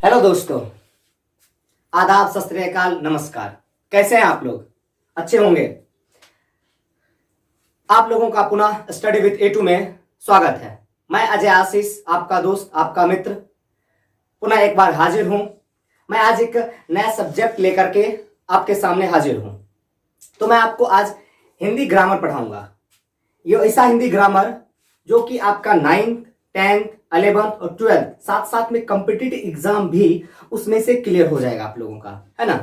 Hello दोस्तों, आदाब, सत श्री अकाल, नमस्कार। कैसे हैं आप लोग? अच्छे होंगे। आप लोगों का पुनः स्टडी विद A2 में स्वागत है। मैं अजय आशीष, आपका दोस्त, आपका मित्र, पुनः एक बार हाजिर हूं। मैं आज एक नया सब्जेक्ट लेकर के आपके सामने हाजिर हूं। तो मैं आपको आज हिंदी ग्रामर पढ़ाऊंगा। ये ऐसा हिंदी ग्रामर जो कि आपका 9th, 10th, 11th और 12th साथ साथ में कॉम्पिटिटिव एग्जाम भी उसमें से क्लियर हो जाएगा आप लोगों का, है ना।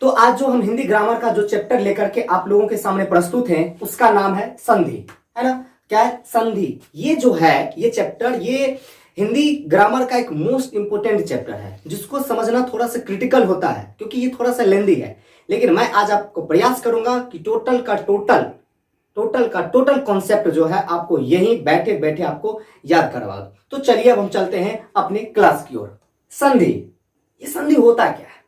तो आज जो हम हिंदी ग्रामर का जो चैप्टर लेकर के आप लोगों के सामने प्रस्तुत हैं उसका नाम है संधि, है ना। क्या है? संधि। ये जो है ये चैप्टर, ये हिंदी ग्रामर का एक मोस्ट इंपोर्टेंट चैप्टर है जिसको समझना थोड़ा सा क्रिटिकल होता है क्योंकि ये थोड़ा सा लेंदी है। लेकिन मैं आज आपको प्रयास करूंगा कि टोटल कॉन्सेप्ट जो है आपको यहीं बैठे बैठे आपको याद करवा दो। तो चलिए अब हम चलते हैं अपने क्लास की ओर। संधि। ये संधि होता क्या है?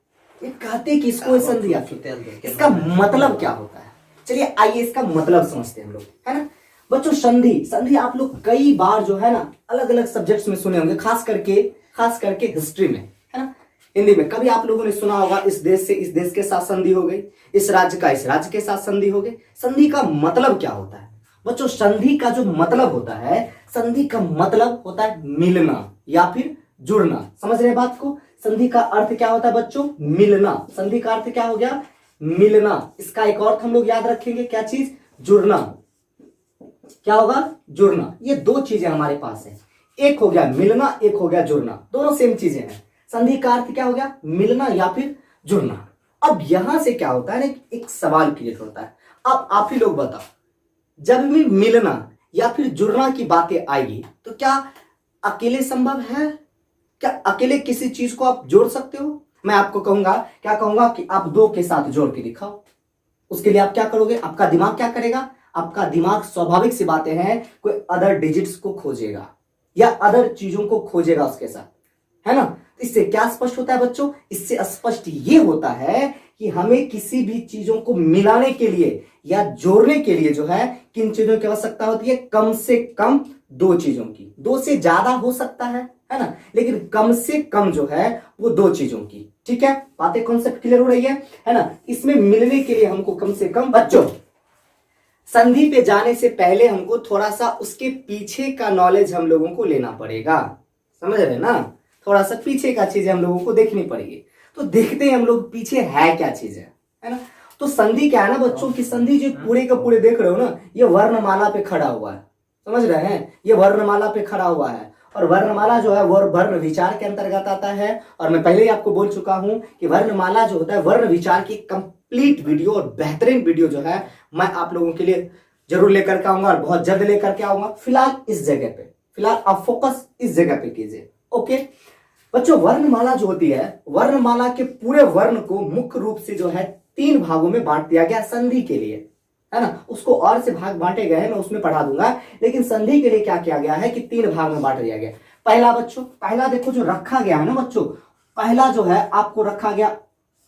ये कहते कि इसको संधि आती है, इसका मतलब क्या होता है? चलिए आइए इसका मतलब समझते हैं हम लोग, है ना बच्चों। संधि आप लोग कई बार जो है ना अलग अलग सब्जेक्ट्स में सुने होंगे, खास करके हिस्ट्री में, है ना। हिंदी में कभी आप लोगों ने सुना होगा इस देश से इस देश के साथ संधि हो गई, इस राज्य का इस राज्य के साथ संधि हो गई। संधि का मतलब क्या होता है बच्चों? संधि का जो मतलब होता है, संधि का मतलब होता है मिलना या फिर जुड़ना। समझ रहे हैं बात को? संधि का अर्थ क्या होता है बच्चों? मिलना। संधि का अर्थ क्या हो गया? मिलना। इसका एक और हम लोग याद रखेंगे, क्या चीज? जुड़ना। क्या होगा? जुड़ना। ये दो चीजें हमारे पास है, एक हो गया मिलना, एक हो गया जुड़ना। दोनों सेम चीजें हैं। संधि का अर्थ क्या हो गया? मिलना या फिर जुड़ना। अब यहां से क्या होता है ना, एक सवाल क्रिएट होता है। अब आप ही लोग बताओ, जब भी मिलना या फिर जुड़ना की बातें आएगी तो क्या अकेले संभव है? क्या अकेले किसी चीज को आप जोड़ सकते हो? मैं आपको कहूंगा कि आप दो के साथ जोड़ के दिखाओ। उसके लिए आप क्या करोगे? आपका दिमाग क्या करेगा? आपका दिमाग स्वाभाविक सी बातें हैं, कोई अदर डिजिट्स को खोजेगा या अदर चीजों को खोजेगा उसके साथ, है ना। इससे क्या स्पष्ट होता है बच्चों? इससे स्पष्ट ये होता है कि हमें किसी भी चीजों को मिलाने के लिए या जोड़ने के लिए जो है किन चीजों की आवश्यकता होती है? कम से कम दो चीजों की। दो से ज्यादा हो सकता है ना, लेकिन कम से कम जो है वो दो चीजों की। ठीक है, बातें कॉन्सेप्ट क्लियर हो रही है ना। इसमें मिलने के लिए हमको कम से कम बच्चों संधि पे जाने से पहले हमको थोड़ा सा उसके पीछे का नॉलेज हम लोगों को लेना पड़ेगा। समझ रहे ना? थोड़ा सा पीछे का चीज हम लोगों को देखनी पड़ेगी। तो देखते हैं हम लोग पीछे है क्या चीज है ना। तो संधि क्या है ना बच्चों की, संधि जो पूरे का पूरे देख रहे हो ना, ये वर्णमाला पे खड़ा हुआ है। समझ रहे हैं? ये वर्णमाला पे खड़ा हुआ है और वर्णमाला जो है वो वर्ण विचार के अंतर्गत आता है। और मैं पहले ही आपको बोल चुका हूं कि वर्णमाला जो होता है वर्ण विचार की कंप्लीट वीडियो और बेहतरीन वीडियो जो है मैं आप लोगों के लिए जरूर लेकर के आऊंगा और बहुत जल्द लेकर के आऊंगा। फिलहाल इस जगह पे, फिलहाल आप फोकस इस जगह पे कीजिए। ओके बच्चों, वर्णमाला जो होती है, वर्णमाला के पूरे वर्ण को मुख्य रूप से जो है तीन भागों में बांट दिया गया संधि के लिए, है ना। उसको और से भाग बांटे गए हैं, मैं उसमें पढ़ा दूंगा। लेकिन संधि के लिए क्या किया गया है कि तीन भाग में बांट दिया गया। पहला बच्चों, पहला देखो जो रखा गया है ना बच्चों, पहला जो है आपको रखा गया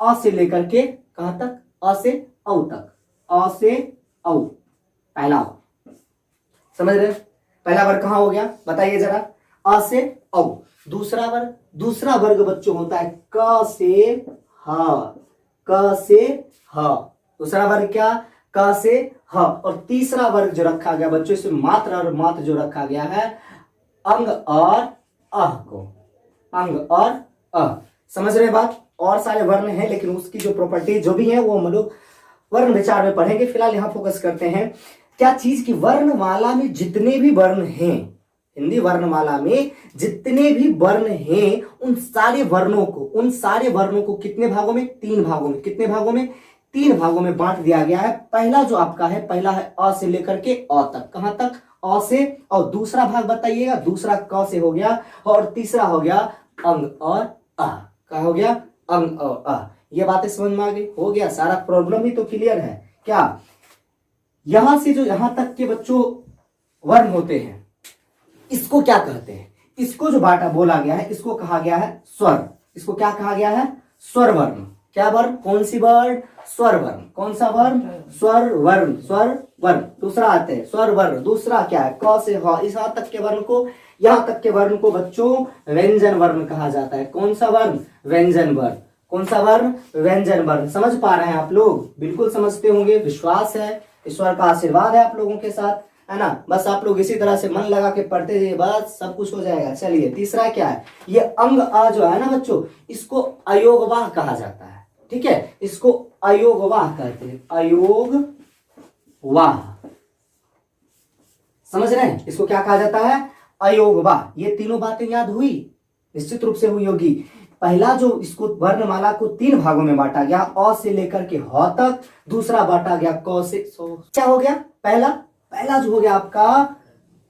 अ से लेकर के कहां तक? अ से औ तक। अ से औ पहला। समझ रहे? पहला वर्ग कहां हो गया बताइए जरा? अ से औ। दूसरा वर्ग बच्चों होता है क से ह। क से ह। दूसरा वर्ग क्या? क से ह। और तीसरा वर्ग जो रखा गया बच्चों, इसमें मात्र और मात्र जो रखा गया है अंग और अह को। अंग और अह। समझ रहे बात? और सारे वर्ण हैं लेकिन उसकी जो प्रॉपर्टी जो भी है वो हम लोग वर्ण विचार में पढ़ेंगे। फिलहाल यहां फोकस करते हैं क्या चीज की? वर्णमाला में जितने भी वर्ण हैं, हिंदी वर्णमाला में जितने भी वर्ण हैं, उन सारे वर्णों को कितने भागों में? तीन भागों में। कितने भागों में? तीन भागों में बांट दिया गया है। पहला जो आपका है, पहला है अ से लेकर के अ तक। कहां तक? अ से। और दूसरा भाग बताइएगा, दूसरा क से हो गया और तीसरा हो गया अंग और अ। क्या हो गया? अंग और अ। ये बातें समझ में आ गई? हो गया सारा प्रॉब्लम ही तो क्लियर है क्या? यहां से जो यहां तक के बच्चों वर्ण होते हैं, इसको क्या कहते हैं? इसको जो बाटा बोला गया है इसको कहा गया है स्वर। इसको क्या कहा गया है? स्वर वर्ण। क्या वर्ण? कौन सी वर्ण? स्वर वर्ण। कौन सा वर्ण? स्वर वर्ण। स्वर वर्ण। दूसरा आते हैं स्वर वर्ण। दूसरा क्या है? क से ह। इस हाथ तक के वर्ण को यहां तक के वर्ण को बच्चों व्यंजन वर्ण कहा जाता है। कौन सा वर्ण? व्यंजन वर्ण। कौन सा वर्ण? व्यंजन वर्ण। समझ पा रहे हैं आप लोग? बिल्कुल समझते होंगे, विश्वास है, ईश्वर का आशीर्वाद है आप लोगों के साथ, है ना। बस आप लोग इसी तरह से मन लगा के पढ़ते जाइए, बस सब कुछ हो जाएगा। चलिए तीसरा क्या है? ये अंग अ जो है ना बच्चों, इसको अयोगवाह कहा जाता है। ठीक है, इसको अयोगवाह कहते हैं, अयोगवाह। समझ रहे हैं? इसको क्या कहा जाता है? अयोगवाह। ये तीनों बातें याद हुई? निश्चित रूप से हुई होगी। पहला जो इसको वर्णमाला को 3 भागों में बांटा गया, अ से लेकर के ह तक। दूसरा बांटा गया क से क्या हो गया? पहला जो हो गया आपका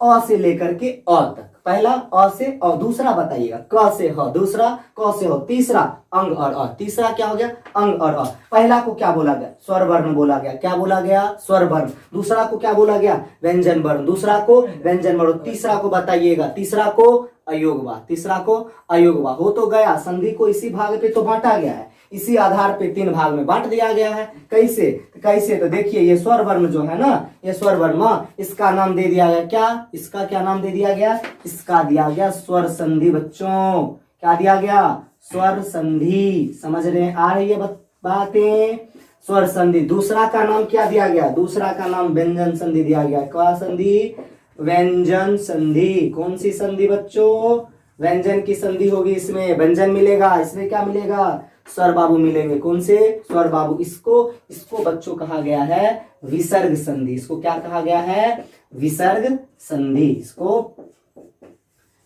अ से लेकर के अ तक। पहला अ से अ। दूसरा बताइएगा क से ह। दूसरा क से ह। तीसरा अंग और अ। तीसरा क्या हो गया? अंग और अ। पहला को क्या बोला गया? स्वर वर्ण बोला गया। क्या बोला गया? स्वर वर्ण। दूसरा को क्या बोला गया? व्यंजन वर्ण। दूसरा को व्यंजन वर्ण। तीसरा को बताइएगा, तीसरा को अयोगवाह। तीसरा को अयोगवाह। हो तो गया, संधि को इसी भाग पे तो बांटा गया है, इसी आधार पे 3 भाग में बांट दिया गया है। कैसे? तो देखिए ये स्वर वर्ण जो है ना, ये स्वर वर्ण, इसका नाम दे दिया गया क्या? इसका क्या नाम दे दिया गया? इसका दिया गया स्वर संधि बच्चों। क्या दिया गया? स्वर संधि। समझ रहे हैं? आ रही है बातें? स्वर संधि। दूसरा का नाम क्या दिया गया? दूसरा का नाम व्यंजन संधि दिया गया। क्या संधि? व्यंजन संधि। कौन सी संधि बच्चों? व्यंजन की संधि होगी, इसमें व्यंजन मिलेगा, इसमें क्या मिलेगा? स्वर बाबू मिलेंगे। कौन से? स्वर बाबू। इसको बच्चों कहा गया है विसर्ग संधि। इसको क्या कहा गया है? विसर्ग संधि। इसको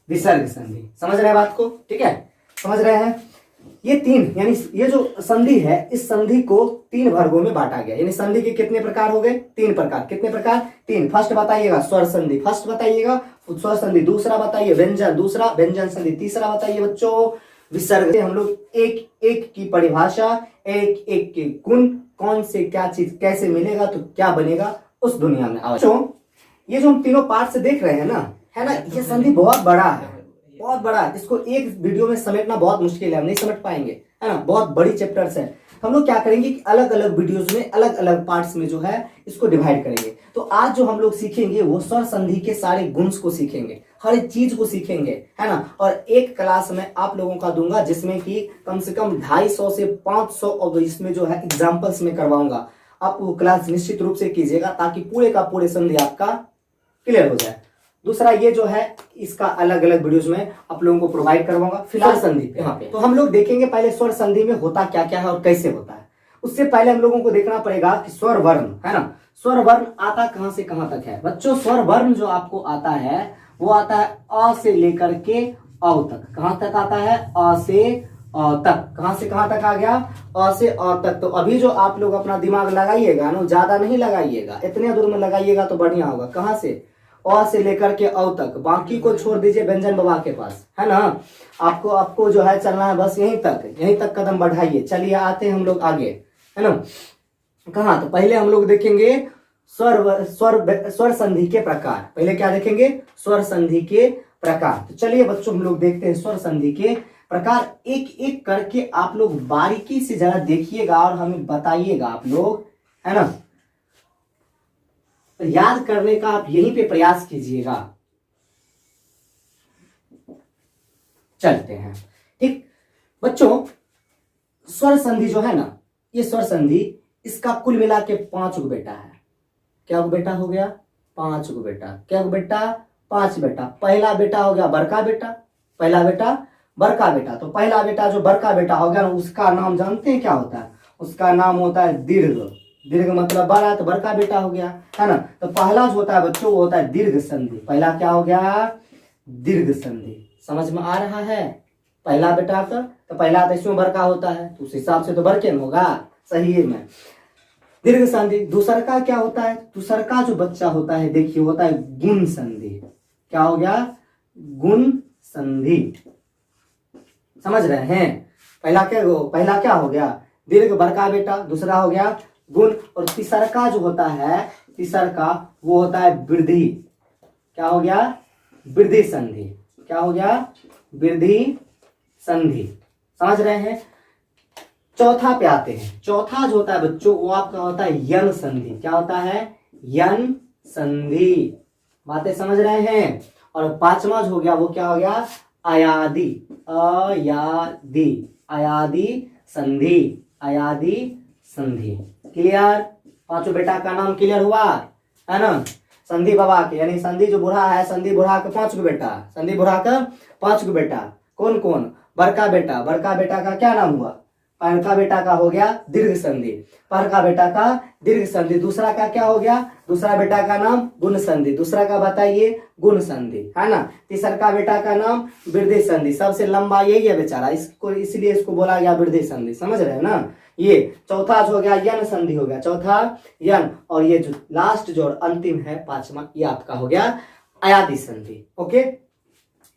विसर्ग संधि। समझ रहे हैं बात को? ठीक है, समझ रहे हैं? ये 3 यानी ये जो संधि है, इस संधि को 3 वर्गों में बांटा गया। यानी संधि के कितने प्रकार हो गए? 3 प्रकार। कितने प्रकार? 3। फर्स्ट बताइएगा स्वर संधि, फर्स्ट बताइएगा स्वर संधि। दूसरा बताइए व्यंजन, दूसरा व्यंजन संधि। तीसरा बताइए बच्चों विसर्ग। हम लोग एक एक की परिभाषा, एक एक के गुण, कौन से क्या चीज कैसे मिलेगा तो क्या बनेगा उस दुनिया में। बच्चों ये जो हम तीनों पार्ट से देख रहे हैं ना, है ना, ये संधि बहुत बड़ा है, बहुत बड़ा है। इसको एक वीडियो में समेटना बहुत मुश्किल है, हम नहीं समझ पाएंगे, है ना। बहुत बड़ी चैप्टर्स है। हम लोग क्या करेंगे कि अलग अलग वीडियोस में अलग अलग पार्ट्स में जो है इसको डिवाइड करेंगे। तो आज जो हम लोग सीखेंगे वो स्वर संधि के सारे गुण को सीखेंगे, हर एक चीज को सीखेंगे, है ना। और एक क्लास में आप लोगों का दूंगा जिसमें कि कम से कम 250 से 500 और इसमें जो है एग्जाम्पल्स में करवाऊंगा। आप वो क्लास निश्चित रूप से कीजिएगा ताकि पूरे का पूरे संधि आपका क्लियर हो जाए। दूसरा ये जो है इसका अलग अलग वीडियोस में आप लोगों को प्रोवाइड करवाऊंगा। फिलहाल संधि पे यहाँ पे तो हम लोग देखेंगे पहले स्वर संधि में होता क्या क्या है और कैसे होता है। उससे पहले हम लोगों को देखना पड़ेगा कि स्वर वर्ण, है ना, स्वर वर्ण आता कहां से कहां तक है। बच्चों स्वर वर्ण जो आपको आता है वो आता है अ से लेकर के अ तक। कहां तक आता है? अ से अ तक। कहां से कहां तक आ गया? अ से अ तक। तो अभी जो आप लोग अपना दिमाग लगाइएगा ना, ज्यादा नहीं लगाइएगा, इतने दूर में लगाइएगा तो बढ़िया होगा। कहां से? अ से लेकर के अ तक। बाकी को छोड़ दीजिए व्यंजन बाबा के पास, है ना। आपको जो है चलना है बस यहीं तक कदम बढ़ाइए। चलिए आते हैं हम लोग आगे, है ना। कहा? तो पहले हम लोग देखेंगे स्वर संधि के प्रकार। पहले क्या देखेंगे? स्वर संधि के प्रकार। तो चलिए बच्चों हम लोग देखते हैं स्वर संधि के प्रकार। एक एक करके आप लोग बारीकी से जरा देखिएगा और हमें बताइएगा आप लोग, है ना। तो याद करने का आप यहीं पे प्रयास कीजिएगा। चलते हैं, ठीक बच्चों। स्वर संधि जो है ना, ये स्वर संधि, इसका कुल मिला के 5 गो बेटा है। क्या बेटा हो गया? 5 गो बेटा। क्या बेटा? 5 बेटा। पहला बेटा हो गया बड़का बेटा, पहला बेटा बड़का बेटा। तो पहला बेटा जो बड़का बेटा हो गया ना, उसका नाम जानते हैं क्या होता है? उसका नाम होता है दीर्घ। दीर्घ मतलब बड़ा, तो बड़का बेटा हो गया, है ना। तो पहला जो होता है बच्चों वो होता है दीर्घ संधि। पहला क्या हो गया? दीर्घ संधि। समझ में आ रहा है? पहला बेटा का तो पहला तो इसमें बड़का होता है, तो उस हिसाब से तो बड़के में होगा, सही है में दीर्घ संधि। दूसर का क्या होता है? दूसर का जो बच्चा होता है देखिए होता है गुण संधि। क्या हो गया? गुण संधि। समझ रहे हैं? पहला क्या हो गया? दीर्घ बड़का बेटा। दूसरा हो गया गुण। और तीसरा का जो होता है, तीसरा का वो होता है वृद्धि। क्या हो गया? वृद्धि संधि। क्या हो गया? वृद्धि संधि। समझ रहे हैं? चौथा पे आते हैं। चौथा जो होता है बच्चों वो आपका होता है यन संधि। क्या होता है? यन संधि। बातें समझ रहे हैं? और पांचवा जो हो गया वो क्या हो गया, अयादी, अयादी, अयादी संधि, अयादी संधि। क्लियर, पांचों बेटा का नाम क्लियर हुआ है ना। संधि बाबा के यानी संधि जो बूढ़ा है, संधि बूढ़ा का 5 गो बेटा, संधि बूढ़ा का 5 गो बेटा कौन कौन, बड़का बेटा, बड़का बेटा का क्या नाम हुआ, पहलका बेटा का हो गया दीर्घ संधि, पहलका बेटा का दीर्घ संधि। दूसरा का क्या हो गया, दूसरा बेटा का नाम गुण संधि, दूसरा का बताइए गुण संधि, है ना। तीसरा का बेटा का नाम वृद्धि संधि, सबसे लंबा यही है बेचारा, इसको इसलिए इसको बोला गया वृद्धि संधि, समझ रहे हैं ना। ये चौथा जो हो गया यन संधि हो गया, चौथा यन, और ये जो लास्ट जो अंतिम है पांचवा, ये आपका हो गया अयादी संधि। ओके,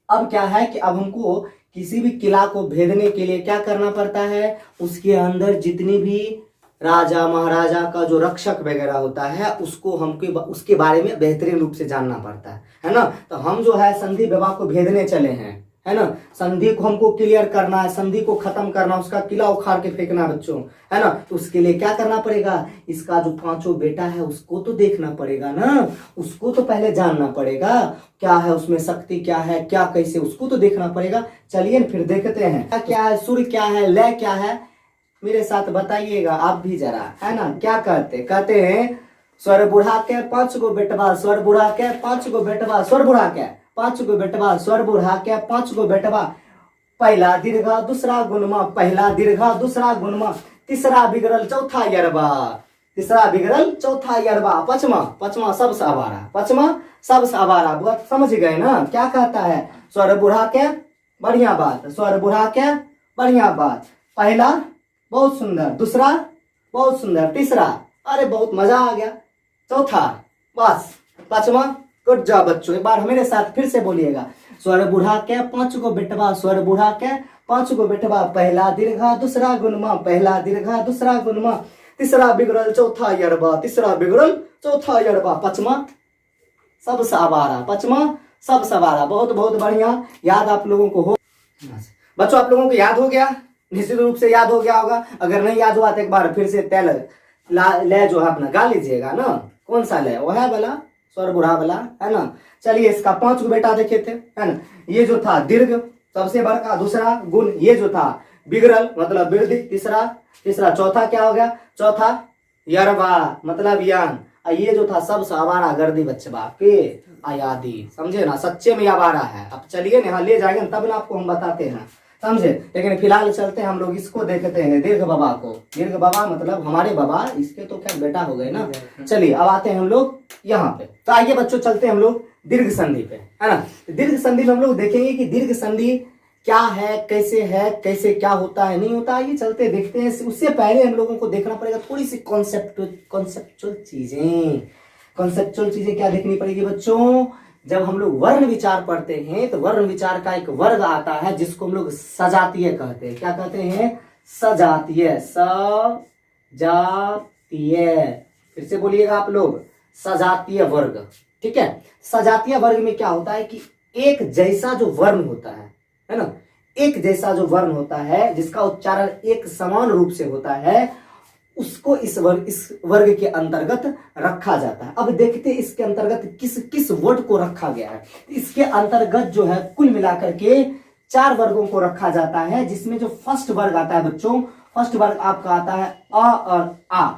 अब क्या है कि अब हमको किसी भी किला को भेदने के लिए क्या करना पड़ता है, उसके अंदर जितनी भी राजा महाराजा का जो रक्षक वगैरह होता है उसको हमको उसके बारे में बेहतरीन रूप से जानना पड़ता है ना। तो हम जो है संधि विवाह को भेदने चले हैं, है ना। संधि को हमको क्लियर करना है, संधि को खत्म करना, उसका किला उखाड़ के फेंकना बच्चों, है ना। तो उसके लिए क्या करना पड़ेगा, इसका जो पांचों बेटा है उसको तो देखना पड़ेगा ना, उसको तो पहले जानना पड़ेगा क्या है उसमें शक्ति, क्या है क्या कैसे, उसको तो देखना पड़ेगा। चलिए फिर देखते हैं क्या है, सुर क्या है, लय क्या है, मेरे साथ बताइएगा आप भी जरा, है ना। क्या कहते हैं स्वर बुढ़ा के 5 गो बेटवा, स्वर बुढ़ा के 5 गो बेटवा, स्वर बुढ़ा के 5 गो बेटवा, स्वर बुढ़ा के 5 गो बेटवा, पहला दीर्घा दूसरा गुणमा, पहला दीर्घा दूसरा गुणमा, तीसरा बिगड़ल चौथा यरबा, तीसरा बिगड़ल चौथा यरबा, पचमा सबसे आवारा, पचमा सबसे आवारा। बहुत समझ गए ना क्या कहता है, स्वर बुढ़ा के बढ़िया बात, स्वर बुढ़ा के बढ़िया बात, पहला बहुत सुंदर, दूसरा बहुत सुंदर, तीसरा अरे बहुत मजा आ गया, चौथा बस, पांचवा गुड जॉब बच्चों। एक बार मेरे साथ फिर से बोलिएगा, स्वर बुढ़ा के 5 गो बेटवा, स्वर बुढ़ा के 5 गो बेटवा, पहला दीर्घा दूसरा गुणमा, पहला दीर्घा दूसरा गुणमा, तीसरा बिगड़ल चौथा यरबा, तीसरा बिगड़ल चौथा यरबा, पचमा सबसे आवारा, पचमा सबसे आवारा। बहुत बहुत बढ़िया, याद आप लोगों को हो बच्चों, आप लोगों को याद हो गया, निश्चित रूप से याद हो गया होगा। अगर नहीं याद हुआ तो एक बार फिर से तैल लय जो है अपना गा लीजिएगा ना, कौन सा लय, वो है वाला स्वर बुढ़ा वाला, है ना। चलिए इसका 5 गो बेटा देखे थे, है ना। ये जो था दीर्घ सबसे बड़का, दूसरा गुण, ये जो था बिगड़ल मतलब वृद्धि, तीसरा चौथा क्या हो गया, चौथा यरबा मतलब यान, ये जो था सबसे आवारा गर्दी बच्चा के अयादी, समझे ना, सच्चे में आवारा है। अब चलिए ना ले जाएंगे तब ना आपको हम बताते हैं, समझे। लेकिन फिलहाल चलते हैं हम लोग इसको देखते हैं, दीर्घ बाबा को। दीर्घ बाबा मतलब हमारे बाबा, इसके तो क्या बेटा हो गए ना। चलिए अब आते हैं हम लोग यहाँ पे, तो आइए बच्चों चलते हैं हम लोग दीर्घ संधि पे, है ना। दीर्घ संधि में हम लोग देखेंगे कि दीर्घ संधि क्या है, कैसे क्या होता है नहीं होता, ये चलते देखते हैं। उससे पहले हम लोगों को देखना पड़ेगा थोड़ी सी कॉन्सेप्चुअल चीजें क्या देखनी पड़ेगी बच्चों। जब हम लोग वर्ण विचार पढ़ते हैं तो वर्ण विचार का एक वर्ग आता है जिसको हम लोग सजातीय कहते हैं। क्या कहते हैं, सजातीय, सजातीय, फिर से बोलिएगा आप लोग, सजातीय वर्ग, ठीक है। सजातीय वर्ग में क्या होता है कि एक जैसा जो वर्ण होता है ना, एक जैसा जो वर्ण होता है जिसका उच्चारण एक समान रूप से होता है, उसको इस वर्ग के अंतर्गत रखा जाता है। अब देखते हैं इसके अंतर्गत किस किस वर्ड को रखा गया है। इसके अंतर्गत जो है कुल मिलाकर के 4 वर्गों को रखा जाता है, जिसमें जो फर्स्ट वर्ग आता है बच्चों, फर्स्ट वर्ग आपका आता है अ और आ।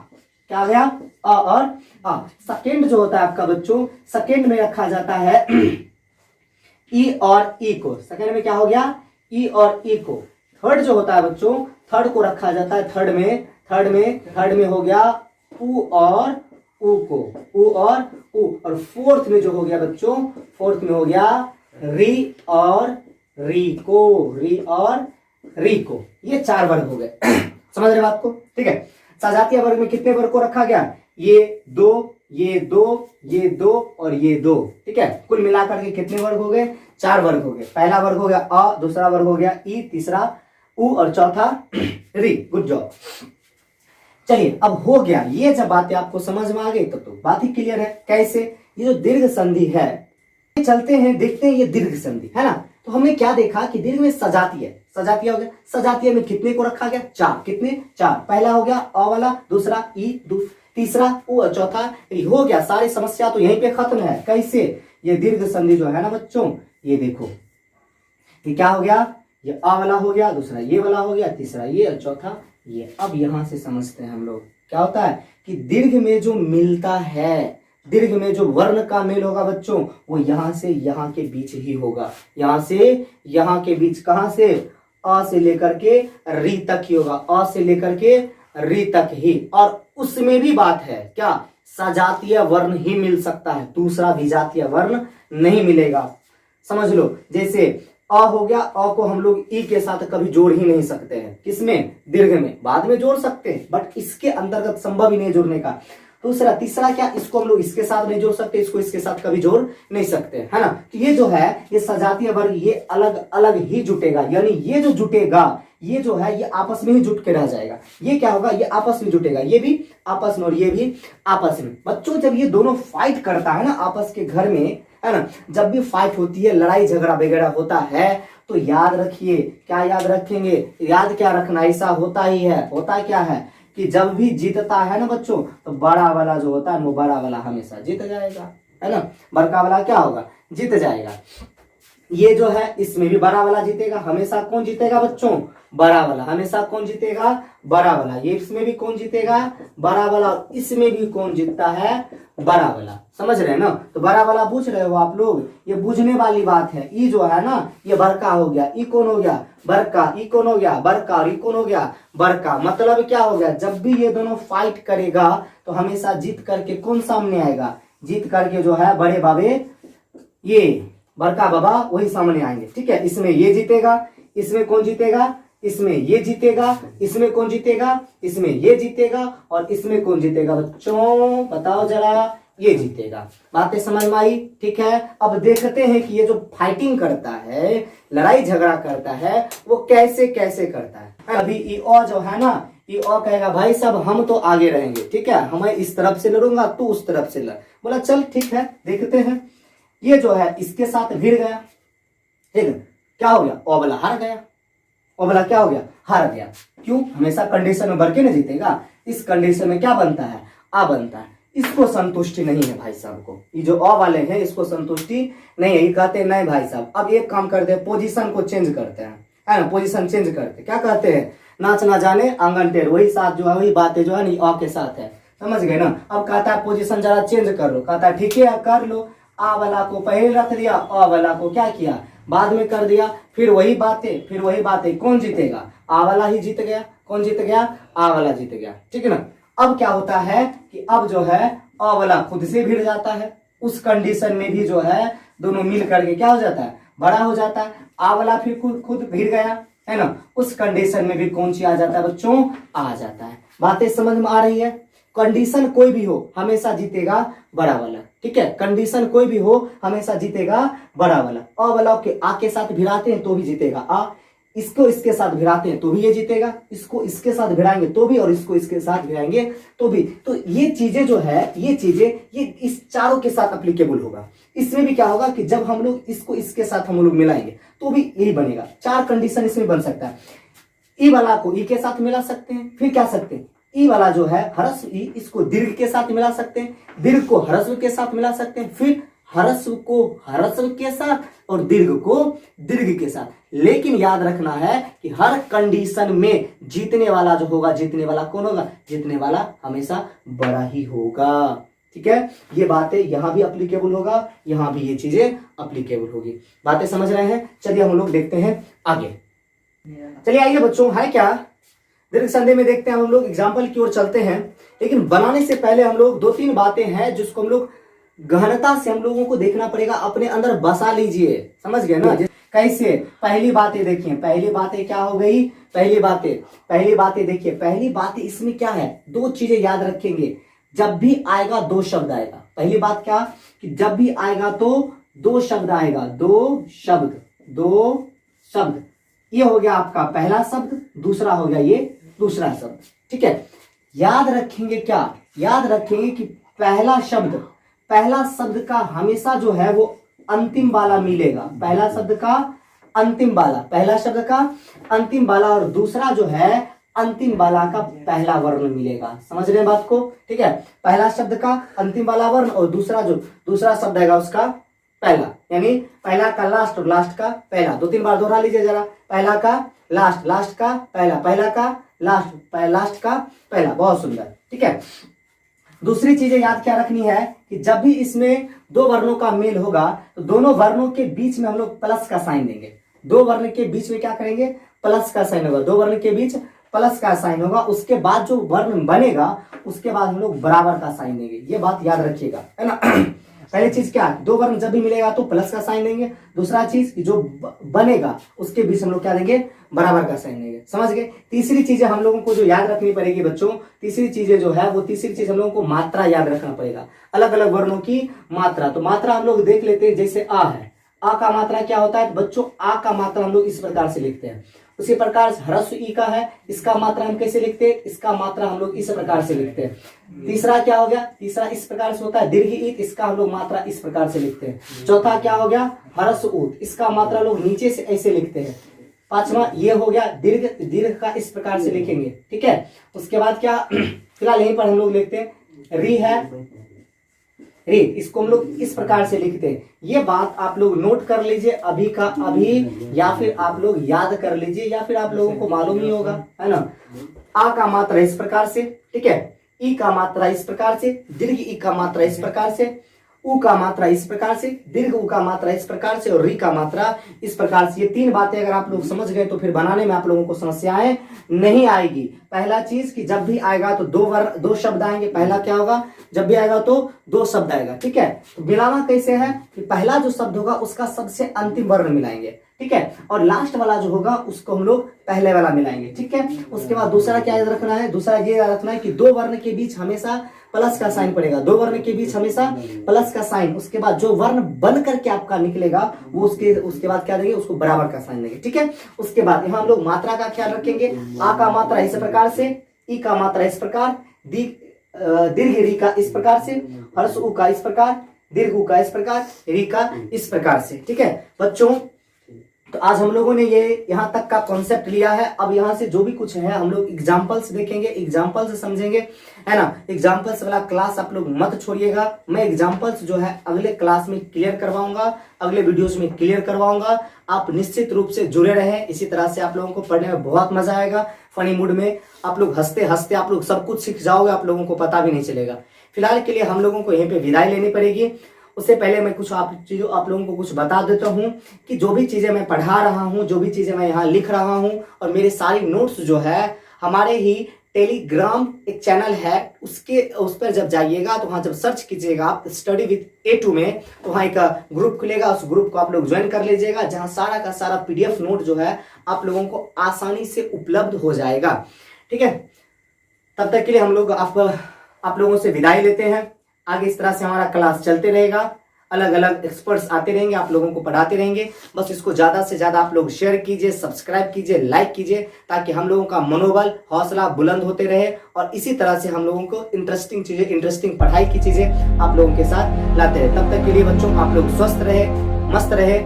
क्या आ गया, अ और आ। सेकेंड जो होता है आपका बच्चों, सेकेंड में रखा जाता है ई और ई को। सेकेंड में क्या हो गया, ई और ई को। थर्ड जो होता है बच्चों, थर्ड को रखा जाता है थर्ड में हो गया उ और उ को, उ और उ। और फोर्थ में जो हो गया बच्चों, फोर्थ में हो गया री और री को, ये 4 वर्ग हो गए। समझ रहे बात को, ठीक है। सजातीय वर्ग में कितने वर्ग को रखा गया, ये 2 और ये 2, ठीक है। कुल मिलाकर के कितने वर्ग हो गए, 4 वर्ग हो गए। पहला वर्ग हो गया अ, दूसरा वर्ग हो गया ई, तीसरा उ और चौथा री। Good job. चलिए अब हो गया, ये जब बातें आपको समझ में आ गई तो बात ही क्लियर है। कैसे, ये जो दीर्घ संधि है, चलते हैं देखते हैं ये दीर्घ संधि है ना। तो हमने क्या देखा कि दीर्घ में सजातीय हो गया। सजातीय में कितने को रखा गया, 4। कितने, 4। पहला हो गया अ वाला, दूसरा ई, तीसरा उ और चौथा री। हो गया, सारी समस्या तो यहीं पे खत्म है। कैसे, ये दीर्घ संधि जो है ना बच्चों, ये देखो ये क्या हो गया, ये आ वाला हो गया, दूसरा ये वाला हो गया, तीसरा ये और चौथा ये। अब यहां से समझते हैं हम लोग क्या होता है कि दीर्घ में जो मिलता है, दीर्घ में जो वर्ण का मेल होगा बच्चों, वो यहां से यहां के बीच ही होगा, यहां से यहां के बीच। कहां से, अ से लेकर के री तक ही होगा, अ से लेकर के री तक ही। और उसमें भी बात है क्या, सजातीय वर्ण ही मिल सकता है, दूसरा विजातीय वर्ण नहीं मिलेगा। समझ लो, जैसे अ हो गया, अ को हम लोग ई के साथ कभी जोड़ ही नहीं सकते हैं। किसमें, दीर्घ में, बाद में जोड़ सकते हैं बट इसके अंतर्गत संभव ही नहीं जोड़ने का। दूसरा, तीसरा क्या, इसको हम लोग इसके साथ नहीं जोड़ सकते, इसको इसके साथ कभी जोड़ नहीं सकते, है ना। तो ये जो है ये सजातीय वर्ग ये अलग अलग ही जुटेगा, यानी ये जो जुटेगा ये जो है ये आपस में ही जुट के रह जाएगा। ये क्या होगा, ये आपस में जुटेगा, ये भी आपस में और ये भी आपस में। बच्चों जब ये दोनों फाइट करता है ना आपस के घर में, है ना, जब भी फाइट होती है, लड़ाई झगड़ा वगैरह होता है, तो याद रखिए, क्या याद रखेंगे, याद क्या रखना, ऐसा होता ही है। होता क्या है कि जब भी जीतता है ना बच्चों, तो बड़ा वाला जो होता है वो बड़ा वाला हमेशा जीत जाएगा, है ना। बड़का वाला क्या होगा, जीत जाएगा। ये जो है इसमें भी बड़ा वाला जीतेगा, हमेशा कौन जीतेगा बच्चों, बड़ा वाला। हमेशा कौन जीतेगा, बड़ा वाला। ये इसमें भी कौन जीतेगा, बड़ा वाला। इसमें भी कौन जीतता है, बड़ा वाला। समझ रहे हैं ना। तो बड़ा वाला पूछ रहे हो आप लोग, ये बुझने वाली बात है। ई जो है ना ये बड़का हो गया, ई कौन हो गया, बड़का। ई कौन हो गया, बड़का। और ई कौन हो गया, बड़का। मतलब क्या हो गया, जब भी ये दोनों फाइट करेगा तो हमेशा जीत करके कौन सामने आएगा, जीत करके जो है बड़े बाबे, ये बड़का बाबा वही सामने आएंगे। ठीक है, इसमें ये जीतेगा, इसमें कौन जीतेगा, इसमें ये जीतेगा, इसमें कौन जीतेगा, इसमें ये जीतेगा, और इसमें कौन जीतेगा बच्चों, बताओ जरा, ये जीतेगा। बातें समझ में आई। ठीक है, अब देखते हैं कि ये जो फाइटिंग करता है, लड़ाई झगड़ा करता है, वो कैसे कैसे करता है। अभी ई जो है ना, ये कहेगा भाई साहब हम तो आगे रहेंगे, ठीक है, हमें इस तरफ से लड़ूंगा, तू उस तरफ से लड़। बोला चल ठीक है, देखते हैं। ये जो है इसके साथ भिड़ गया, ठीक है, क्या हो गया, ओ वाला हार गया। ओ वाला क्या हो गया, हार गया। क्यों, हमेशा कंडीशन में बढ़ के ना जीतेगा। इस कंडीशन में क्या बनता है, आ बनता है। इसको संतुष्टि नहीं है भाई साहब को, ये जो अ वाले हैं इसको संतुष्टि नहीं है। ये कहते हैं नहीं भाई साहब, अब एक काम करते हैं, पोजीशन को चेंज करते हैं, है ना, पोजीशन चेंज करते। क्या कहते हैं, नाच ना जाने आंगन टेढ़। वही साथ जो है, वही बातें जो है अ के साथ है, समझ गए ना। अब कहता है पोजीशन जरा चेंज कर लो, कहता है ठीक है कर लो। आ वाला को पहले रख दिया, अ वाला को क्या किया, बाद में कर दिया। फिर वही बातें, फिर वही बातें। कौन जीतेगा, आ वाला ही जीत गया। कौन जीत गया, आ वाला जीत गया। ठीक है ना। अब क्या होता है कि अब जो है अ वाला खुद से भिड़ जाता है। उस कंडीशन में भी जो है दोनों मिल करके क्या हो जाता है, बड़ा हो जाता है। आ वाला फिर खुद खुद भिड़ गया, है ना। उस कंडीशन में भी कौन सी आ जाता है बच्चों, आ जाता है। बातें समझ में आ रही है। कंडीशन कोई भी हो हमेशा जीतेगा बड़ा वाला। ठीक है, कंडीशन कोई भी हो हमेशा जीतेगा बड़ा वाला। अ वाला के आ के साथ भिड़ाते हैं तो भी जीतेगा आ, इसको इसके साथ भिड़ाते हैं तो भी ये जीतेगा, इसको इसके साथ भिड़ाएंगे तो भी, और इसको इसके साथ भिड़ाएंगे तो भी। तो ये चीजें जो है, ये चीजें ये इस चारों के साथ एप्लीकेबल होगा। इसमें भी क्या होगा कि जब हम लोग इसको इसके साथ हम लोग मिलाएंगे तो भी यही बनेगा। चार कंडीशन इसमें बन सकता है। ई वाला को ई के साथ मिला सकते हैं, फिर क्या सकते हैं, ई वाला जो है ह्रस्व ई, इसको दीर्घ के साथ मिला सकते हैं, दीर्घ को ह्रस्व के साथ मिला सकते हैं, फिर ह्रस्व को ह्रस्व के साथ और दीर्घ को दीर्घ के साथ। लेकिन याद रखना है कि हर कंडीशन में जीतने वाला जो होगा, जीतने वाला कौन होगा, जीतने वाला हमेशा बड़ा ही होगा। ठीक है, ये बातें यहां भी अप्लीकेबल होगा, यहां भी ये चीजें अप्लीकेबल होगी। बातें समझ रहे हैं। चलिए हम लोग देखते हैं आगे। चलिए आइए बच्चों, है क्या, दीर्घ संधि में देखते हैं हम लोग, एग्जाम्पल की ओर चलते हैं। लेकिन बनाने से पहले हम लोग दो तीन बातें हैं जिसको हम लोग गहनता से हम लोगों को देखना पड़ेगा, अपने अंदर बसा लीजिए। समझ गए ना, कैसे। पहली बातें देखिए, पहली बातें क्या हो गई, पहली बातें देखिए। पहली बात इसमें क्या है, दो चीजें याद रखेंगे। जब भी आएगा दो शब्द आएगा। पहली बात क्या, कि जब भी आएगा तो दो शब्द आएगा, दो शब्द। ये हो गया आपका पहला शब्द, दूसरा हो गया ये दूसरा शब्द। ठीक है, याद रखेंगे क्या, याद रखेंगे कि पहला शब्द का हमेशा जो है वो अंतिम वाला मिलेगा। पहला शब्द का अंतिम वाला, पहला शब्द का अंतिम वाला, और दूसरा जो है अंतिम वाला का पहला वर्ण मिलेगा। समझ रहे हैं बात को। ठीक है, पहला शब्द का अंतिम वाला वर्ण और दूसरा जो दूसरा शब्द आएगा उसका पहला, यानी पहला का लास्ट और लास्ट का पहला। 2-3 बार दोहरा लीजिए जरा, पहला का लास्ट, लास्ट का पहला, पहला का लास्ट, लास्ट का पहला। बहुत सुंदर, ठीक है। दूसरी चीजें याद क्या रखनी है कि जब भी इसमें दो वर्णों का मेल होगा तो दोनों वर्णों के बीच में हम लोग प्लस का साइन देंगे। दो वर्ण के बीच में क्या करेंगे, प्लस का साइन होगा। दो वर्ण के बीच प्लस का साइन होगा, उसके बाद जो वर्ण बनेगा उसके बाद हम लोग बराबर का साइन देंगे। ये बात याद रखिएगा, है ना। पहली चीज क्या, दो वर्ण जब भी मिलेगा तो प्लस का साइन देंगे। दूसरा चीज जो बनेगा उसके बीच हम लोग क्या देंगे, बराबर का साइन देंगे। समझ गए। तीसरी चीजें हम लोगों को जो याद रखनी पड़ेगी बच्चों, तीसरी चीजें जो है वो तीसरी चीज हम लोगों को मात्रा याद रखना पड़ेगा, अलग अलग वर्णों की मात्रा। तो मात्रा हम लोग देख लेते हैं, जैसे आ है, आ का मात्रा क्या होता है तो बच्चों आ का मात्रा हम लोग इस प्रकार से लिखते हैं। उसी प्रकार ह्रस्व ई का है, इसका मात्रा हम कैसे लिखते हैं, इसका मात्रा हम लोग इस प्रकार से लिखते हैं। तीसरा क्या हो गया, तीसरा इस प्रकार से होता है दीर्घ ईत, इसका हम लोग मात्रा इस प्रकार से लिखते हैं। चौथा क्या हो गया, ह्रस्व ऊत, इसका मात्रा लोग नीचे से ऐसे लिखते हैं। पांचवा ये हो गया दीर्घ, दीर्घ का इस प्रकार से लिखेंगे, ठीक है। उसके बाद क्या, फिलहाल यहीं पर हम लोग लिखते हैं री है, री, इसको हम लोग इस प्रकार से लिखते हैं। ये बात आप लोग नोट कर लीजिए अभी का अभी, या फिर आप लोग याद कर लीजिए, या फिर आप लोगों को मालूम ही होगा, है ना। आ का मात्रा इस प्रकार से, ठीक है। ई का मात्रा इस प्रकार से, दीर्घ ई का मात्रा इस प्रकार से, उ का मात्रा इस प्रकार से, दीर्घ उ का मात्रा इस प्रकार से, और री का मात्रा इस प्रकार से। ये तीन बातें अगर आप लोग समझ गए तो फिर बनाने में आप लोगों को समस्याएं नहीं आएगी। पहला चीज कि जब भी आएगा तो दो शब्द आएंगे। पहला क्या होगा, जब भी आएगा तो दो शब्द आएगा, ठीक है। तो मिलाना कैसे है कि पहला जो शब्द होगा उसका सबसे अंतिम वर्ण मिलाएंगे, ठीक है, और लास्ट वाला जो होगा उसको हम लोग पहले वाला मिलाएंगे, ठीक है। उसके बाद दूसरा क्या याद रखना है, दूसरा ये याद रखना है कि दो वर्ण के बीच हमेशा प्लस का साइन पड़ेगा। दो वर्ण के बीच हमेशा प्लस का साइन, उसके बाद जो वर्ण बन करके आपका निकलेगा वो उसके बाद क्या देंगे, उसको बराबर का साइन देंगे, ठीक है। उसके बाद यहाँ हम लोग मात्रा का ख्याल रखेंगे। आ का मात्रा इस प्रकार से, ई का मात्रा इस प्रकार, दीर्घ री का इस प्रकार से, ह्रस्व उ का इस प्रकार, दीर्घ उ का इस प्रकार, री का इस प्रकार से, ठीक है बच्चों। तो आज हम लोगों ने ये यहाँ तक का कॉन्सेप्ट लिया है। अब यहाँ से जो भी कुछ है हम लोग एग्जाम्पल्स देखेंगे, एग्जाम्पल्स समझेंगे, है ना। एग्जाम्पल्स वाला क्लास आप लोग मत छोड़िएगा। मैं एग्जाम्पल्स जो है अगले क्लास में क्लियर करवाऊंगा, अगले वीडियोस में क्लियर करवाऊंगा। आप निश्चित रूप से जुड़े रहें, इसी तरह से आप लोगों को पढ़ने में बहुत मजा आएगा। फनी मूड में आप लोग हंसते हंसते आप लोग सब कुछ सीख जाओगे, आप लोगों को पता भी नहीं चलेगा। फिलहाल के लिए हम लोगों को यहीं पे विदाई लेनी पड़ेगी। उससे पहले मैं कुछ आप लोगों को कुछ बता देता हूं कि जो भी चीजें मैं पढ़ा रहा हूं, जो भी चीजें मैं यहाँ लिख रहा हूं, और मेरे सारी नोट्स जो है हमारे ही टेलीग्राम एक चैनल है, उस पर जब जाइएगा तो वहां जब सर्च कीजिएगा आप स्टडी विद A2 में, तो वहां एक ग्रुप खुलेगा, उस ग्रुप को आप लोग ज्वाइन कर लीजिएगा, जहां सारा का सारा PDF नोट जो है आप लोगों को आसानी से उपलब्ध हो जाएगा, ठीक है। तब तक के लिए हम लोग आप लोगों से विदाई लेते हैं। आगे इस तरह से हमारा क्लास चलते रहेगा, अलग अलग एक्सपर्ट्स आते रहेंगे, आप लोगों को पढ़ाते रहेंगे। बस इसको ज्यादा से ज्यादा आप लोग शेयर कीजिए, सब्सक्राइब कीजिए, लाइक कीजिए, ताकि हम लोगों का मनोबल हौसला बुलंद होते रहे, और इसी तरह से हम लोगों को इंटरेस्टिंग चीजें, इंटरेस्टिंग पढ़ाई की चीजें आप लोगों के साथ लाते रहे। तब तक के लिए बच्चों आप लोग स्वस्थ रहे, मस्त रहे।